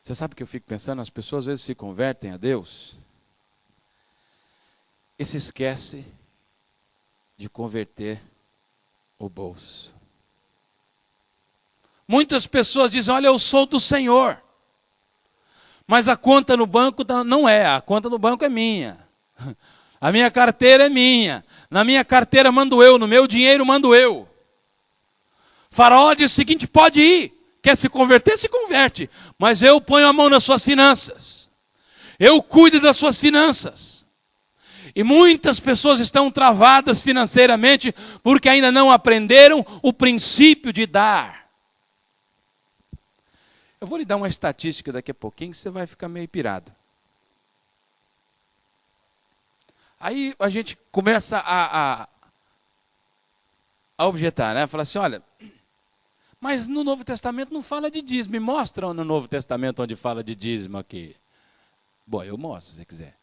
Você sabe o que eu fico pensando? As pessoas às vezes se convertem a Deus e se esquece de converter o bolso. Muitas pessoas dizem: olha, eu sou do Senhor, mas a conta no banco não é, a conta no banco é minha. A minha carteira é minha, na minha carteira mando eu, no meu dinheiro mando eu. Faraó diz o seguinte: pode ir. Quer se converter? Se converte. Mas eu ponho a mão nas suas finanças. Eu cuido das suas finanças. E muitas pessoas estão travadas financeiramente porque ainda não aprenderam o princípio de dar. Eu vou lhe dar uma estatística daqui a pouquinho que você vai ficar meio pirado. Aí a gente começa a objetar, né? Falar assim: olha, mas no Novo Testamento não fala de dízimo. Me mostra no Novo Testamento onde fala de dízimo aqui. Bom, eu mostro se você quiser.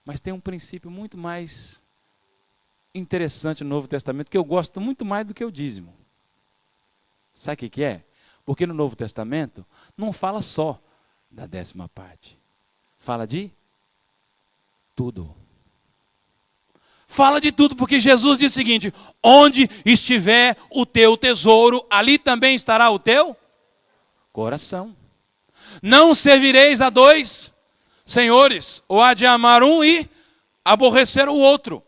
Mas tem um princípio muito mais interessante no Novo Testamento, que eu gosto muito mais do que o dízimo. Sabe o que é? Porque no Novo Testamento não fala só da 10ª parte. Fala de tudo. Fala de tudo, porque Jesus diz o seguinte: onde estiver o teu tesouro, ali também estará o teu coração. Não servireis a dois senhores, ou há de amar um e aborrecer o outro.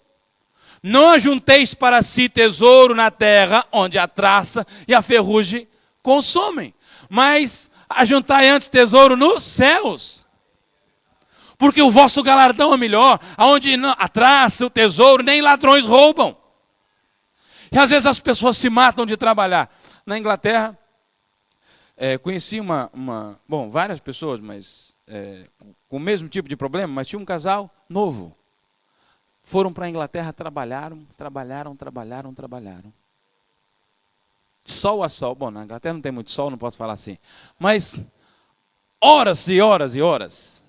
Não ajunteis para si tesouro na terra, onde a traça e a ferrugem consomem, mas ajuntai antes tesouro nos céus. Porque o vosso galardão é melhor, aonde a traça, o tesouro, nem ladrões roubam. E às vezes as pessoas se matam de trabalhar. Na Inglaterra, conheci várias pessoas, mas com o mesmo tipo de problema, mas tinha um casal novo. Foram para a Inglaterra, trabalharam. Sol a sol. Bom, na Inglaterra não tem muito sol, não posso falar assim. Mas horas e horas e horas.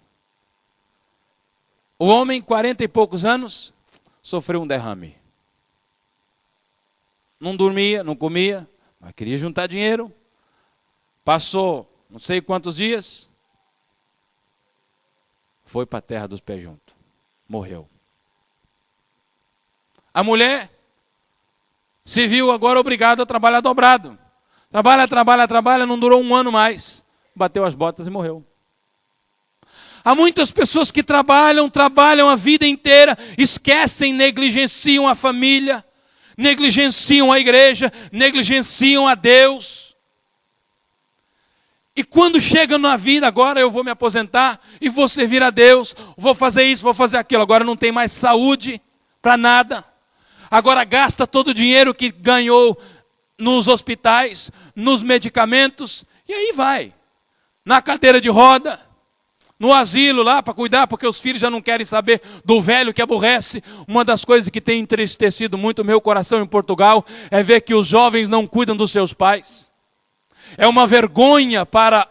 O homem, 40 e poucos anos, sofreu um derrame. Não dormia, não comia, mas queria juntar dinheiro. Passou não sei quantos dias, foi para a terra dos pés juntos. Morreu. A mulher se viu agora obrigada a trabalhar dobrado. Trabalha, não durou um ano mais. Bateu as botas e morreu. Há muitas pessoas que trabalham a vida inteira, esquecem, negligenciam a família, negligenciam a igreja, negligenciam a Deus. E quando chega na vida, agora eu vou me aposentar e vou servir a Deus, vou fazer isso, vou fazer aquilo, agora não tem mais saúde para nada. Agora gasta todo o dinheiro que ganhou nos hospitais, nos medicamentos, e aí vai. Na cadeira de roda, no asilo lá para cuidar, porque os filhos já não querem saber do velho que aborrece. Uma das coisas que tem entristecido muito o meu coração em Portugal é ver que os jovens não cuidam dos seus pais. É uma vergonha para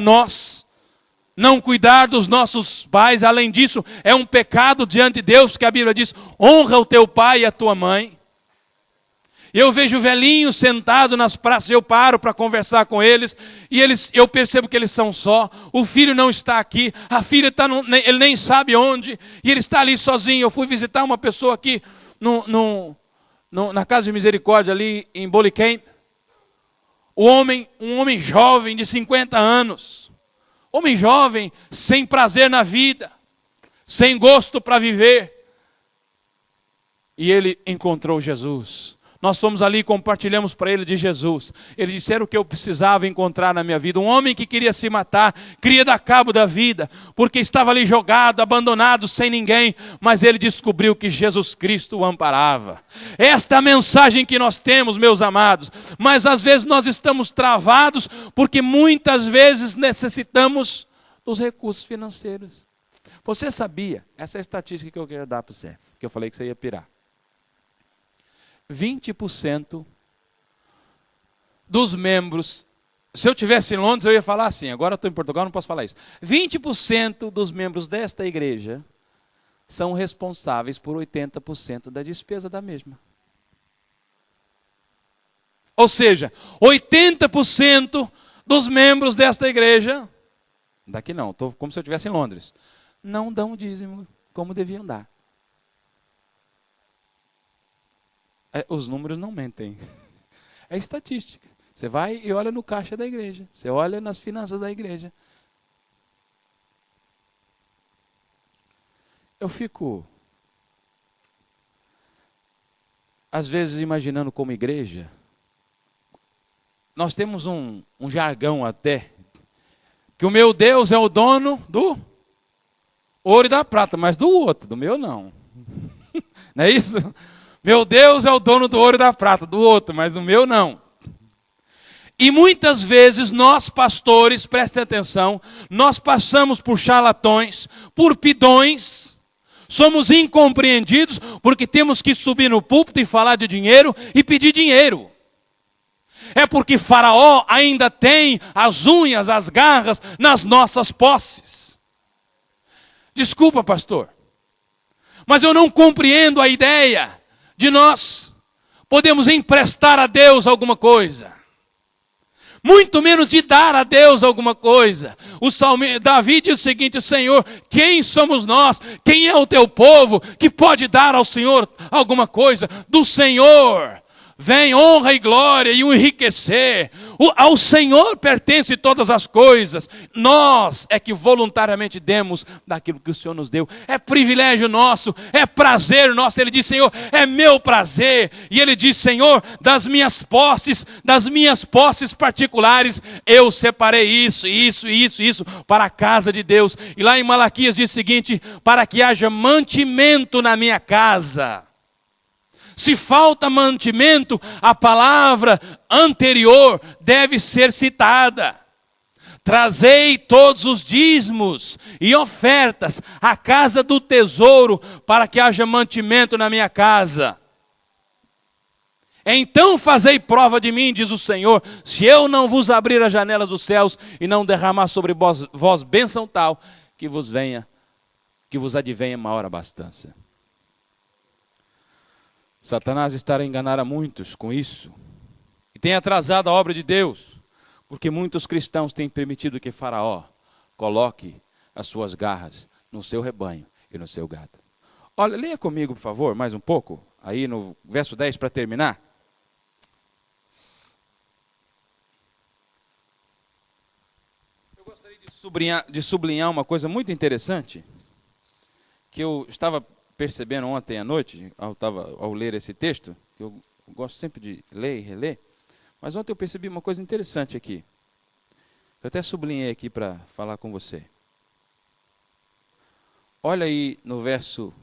nós não cuidar dos nossos pais. Além disso, é um pecado diante de Deus, porque a Bíblia diz: honra o teu pai e a tua mãe. Eu vejo velhinhos sentados nas praças, eu paro para conversar com eles, e eu percebo que eles são só, o filho não está aqui, a filha está, ele nem sabe onde, e ele está ali sozinho. Eu fui visitar uma pessoa aqui na Casa de Misericórdia, ali em Boliquém, um homem jovem de 50 anos, homem jovem, sem prazer na vida, sem gosto para viver, e ele encontrou Jesus. Nós fomos ali e compartilhamos para ele de Jesus. Ele disse: era o que eu precisava encontrar na minha vida. Um homem que queria se matar, queria dar cabo da vida, porque estava ali jogado, abandonado, sem ninguém. Mas ele descobriu que Jesus Cristo o amparava. Esta é a mensagem que nós temos, meus amados. Mas às vezes nós estamos travados, porque muitas vezes necessitamos dos recursos financeiros. Você sabia? Essa é a estatística que eu quero dar para você, que eu falei que você ia pirar. 20% dos membros, se eu estivesse em Londres eu ia falar assim, agora eu estou em Portugal, não posso falar isso. 20% dos membros desta igreja são responsáveis por 80% da despesa da mesma. Ou seja, 80% dos membros desta igreja, daqui não, estou como se eu estivesse em Londres, não dão dízimo como deviam dar. Os números não mentem. É estatística. Você vai e olha no caixa da igreja. Você olha nas finanças da igreja. Eu fico, às vezes, imaginando como igreja. Nós temos um jargão até, que o meu Deus é o dono do ouro e da prata, mas do outro, do meu não. Não é isso? Meu Deus é o dono do ouro e da prata, do outro, mas do meu não. E muitas vezes nós pastores, prestem atenção, nós passamos por charlatões, por pidões, somos incompreendidos porque temos que subir no púlpito e falar de dinheiro e pedir dinheiro. É porque Faraó ainda tem as unhas, as garras nas nossas posses. Desculpa, pastor, mas eu não compreendo a ideia de nós podemos emprestar a Deus alguma coisa, muito menos de dar a Deus alguma coisa. Davi diz o seguinte: Senhor, quem somos nós? Quem é o teu povo que pode dar ao Senhor alguma coisa? Do Senhor vem honra e glória e o enriquecer. Ao Senhor pertence todas as coisas. Nós é que voluntariamente demos daquilo que o Senhor nos deu. É privilégio nosso, é prazer nosso. Ele diz: Senhor, é meu prazer. E ele diz: Senhor, das minhas posses particulares, eu separei isso para a casa de Deus. E lá em Malaquias diz o seguinte: para que haja mantimento na minha casa. Se falta mantimento, a palavra anterior deve ser citada. Trazei todos os dízimos e ofertas à casa do tesouro, para que haja mantimento na minha casa. Então fazei prova de mim, diz o Senhor, se eu não vos abrir as janelas dos céus e não derramar sobre vós bênção tal, que vos advenha maior abastança. Satanás está a enganar a muitos com isso. E tem atrasado a obra de Deus. Porque muitos cristãos têm permitido que Faraó coloque as suas garras no seu rebanho e no seu gado. Olha, leia comigo, por favor, mais um pouco, aí no verso 10 para terminar. Eu gostaria de sublinhar uma coisa muito interessante, que eu estava percebendo ontem à noite, ao ler esse texto, que eu gosto sempre de ler e reler, mas ontem eu percebi uma coisa interessante aqui. Eu até sublinhei aqui para falar com você. Olha aí no verso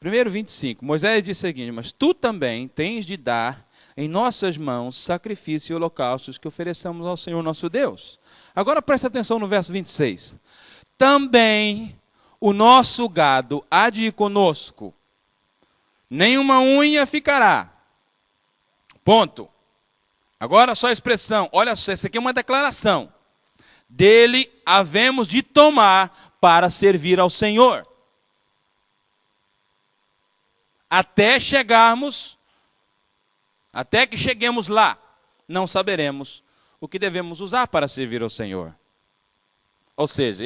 25, Moisés disse o seguinte: mas tu também tens de dar em nossas mãos sacrifícios e holocaustos que ofereçamos ao Senhor nosso Deus. Agora preste atenção no verso 26. Também o nosso gado há de ir conosco, nenhuma unha ficará. Ponto. Agora só a expressão, olha só, essa aqui é uma declaração. Dele havemos de tomar para servir ao Senhor. Até que cheguemos lá, não saberemos o que devemos usar para servir ao Senhor. Ou seja,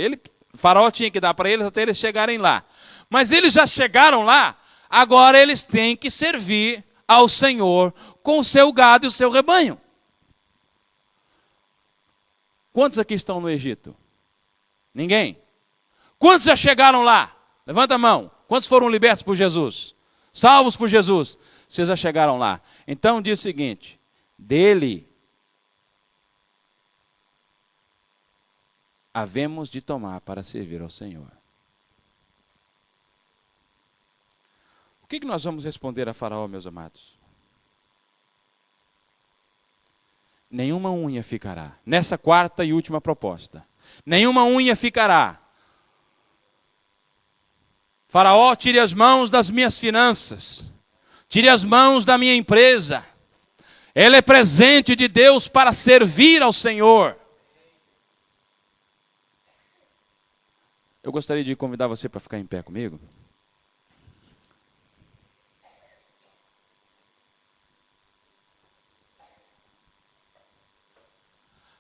o faraó tinha que dar para eles até eles chegarem lá. Mas eles já chegaram lá, agora eles têm que servir ao Senhor com o seu gado e o seu rebanho. Quantos aqui estão no Egito? Ninguém. Quantos já chegaram lá? Levanta a mão. Quantos foram libertos por Jesus? Salvos por Jesus? Vocês já chegaram lá. Então diz o seguinte: dele havemos de tomar para servir ao Senhor. O que nós vamos responder a Faraó, meus amados? Nenhuma unha ficará. Nessa quarta e última proposta. Nenhuma unha ficará. Faraó, tire as mãos das minhas finanças. Tire as mãos da minha empresa. Ela é presente de Deus para servir ao Senhor. Eu gostaria de convidar você para ficar em pé comigo.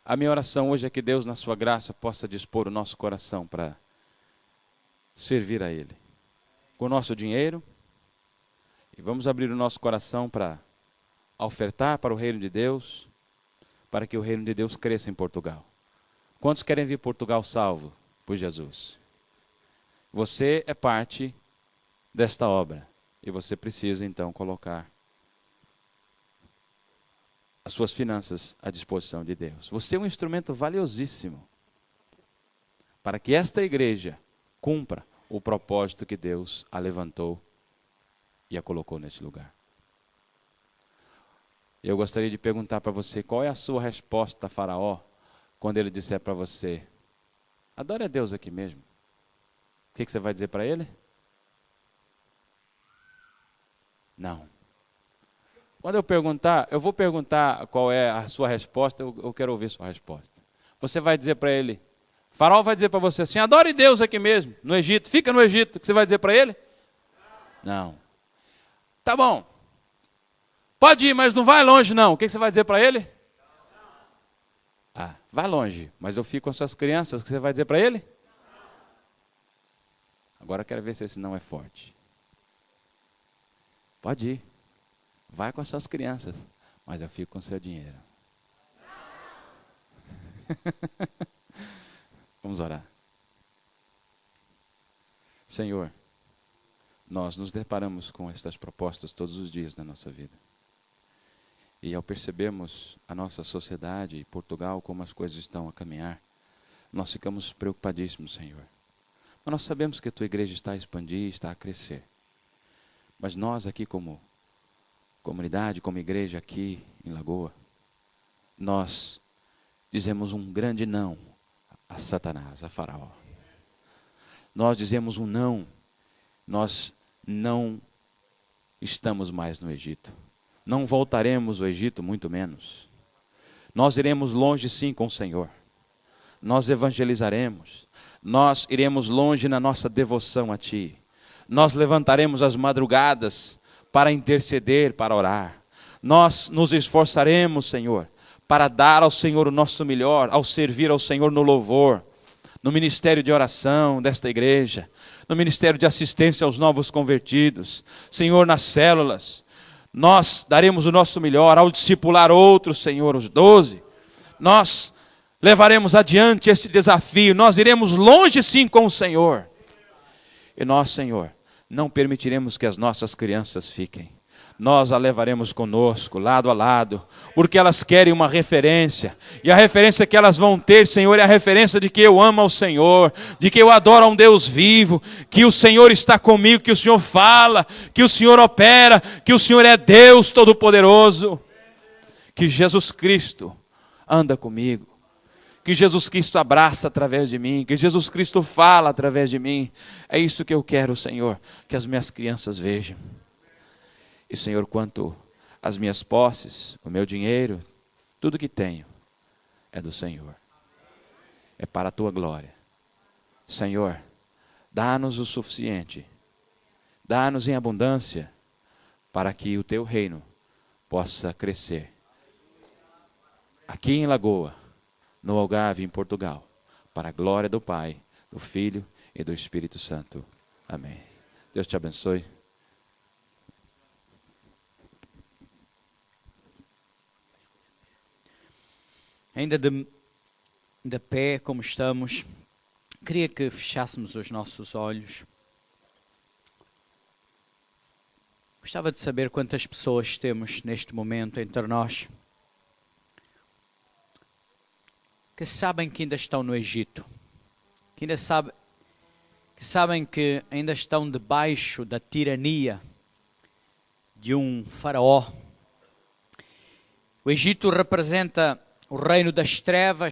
A minha oração hoje é que Deus, na sua graça, possa dispor o nosso coração para servir a Ele. Com o nosso dinheiro, e vamos abrir o nosso coração para ofertar para o reino de Deus, para que o reino de Deus cresça em Portugal. Quantos querem vir Portugal salvo por Jesus? Você é parte desta obra, e você precisa então colocar as suas finanças à disposição de Deus. Você é um instrumento valiosíssimo para que esta igreja cumpra o propósito que Deus a levantou e a colocou neste lugar. Eu gostaria de perguntar para você, qual é a sua resposta a Faraó, quando ele disser para você: adore a Deus aqui mesmo. O que você vai dizer para ele? Não. Quando eu vou perguntar qual é a sua resposta, eu quero ouvir a sua resposta. Você vai dizer para ele, Faraó vai dizer para você assim: adore Deus aqui mesmo, no Egito, fica no Egito. O que você vai dizer para ele? Não. Tá bom. Pode ir, mas não vai longe não. O que você vai dizer para ele? Ah, vai longe, mas eu fico com as suas crianças. O que você vai dizer para ele? Agora eu quero ver se esse não é forte. Pode ir. Vai com as suas crianças, mas eu fico com o seu dinheiro. Vamos orar. Senhor, nós nos deparamos com estas propostas todos os dias da nossa vida. E ao percebermos a nossa sociedade e Portugal, como as coisas estão a caminhar, nós ficamos preocupadíssimos, Senhor. Mas nós sabemos que a tua igreja está a expandir, está a crescer. Mas nós aqui como comunidade, como igreja aqui em Lagoa, nós dizemos um grande não a Satanás, a Faraó. Nós dizemos um não, nós não estamos mais no Egito. Não voltaremos ao Egito, muito menos. Nós iremos longe sim com o Senhor. Nós evangelizaremos. Nós iremos longe na nossa devoção a Ti. Nós levantaremos as madrugadas para interceder, para orar. Nós nos esforçaremos, Senhor, para dar ao Senhor o nosso melhor, ao servir ao Senhor no louvor. no ministério de oração desta igreja, no ministério de assistência aos novos convertidos, Senhor, nas células. Nós daremos o nosso melhor ao discipular outros, Senhor, os 12. Nós levaremos adiante esse desafio, nós iremos longe sim com o Senhor. E nós, Senhor, não permitiremos que as nossas crianças fiquem. Nós a levaremos conosco, lado a lado, porque elas querem uma referência. E a referência que elas vão ter, Senhor, é a referência de que eu amo ao Senhor, de que eu adoro a um Deus vivo, que o Senhor está comigo, que o Senhor fala, que o Senhor opera, que o Senhor é Deus Todo-Poderoso, que Jesus Cristo anda comigo, que Jesus Cristo abraça através de mim, que Jesus Cristo fala através de mim. É isso que eu quero, Senhor, que as minhas crianças vejam. E, Senhor, quanto às minhas posses, o meu dinheiro, tudo que tenho é do Senhor. É para a Tua glória. Senhor, dá-nos o suficiente, dá-nos em abundância, para que o Teu reino possa crescer. Aqui em Lagoa, no Algarve, em Portugal, para a glória do Pai, do Filho e do Espírito Santo. Amém. Deus te abençoe. Ainda de pé, como estamos, queria que fechássemos os nossos olhos. Gostava de saber quantas pessoas temos neste momento entre nós que sabem que ainda estão no Egito, que sabem que ainda estão debaixo da tirania de um faraó. O Egito representa o reino das trevas,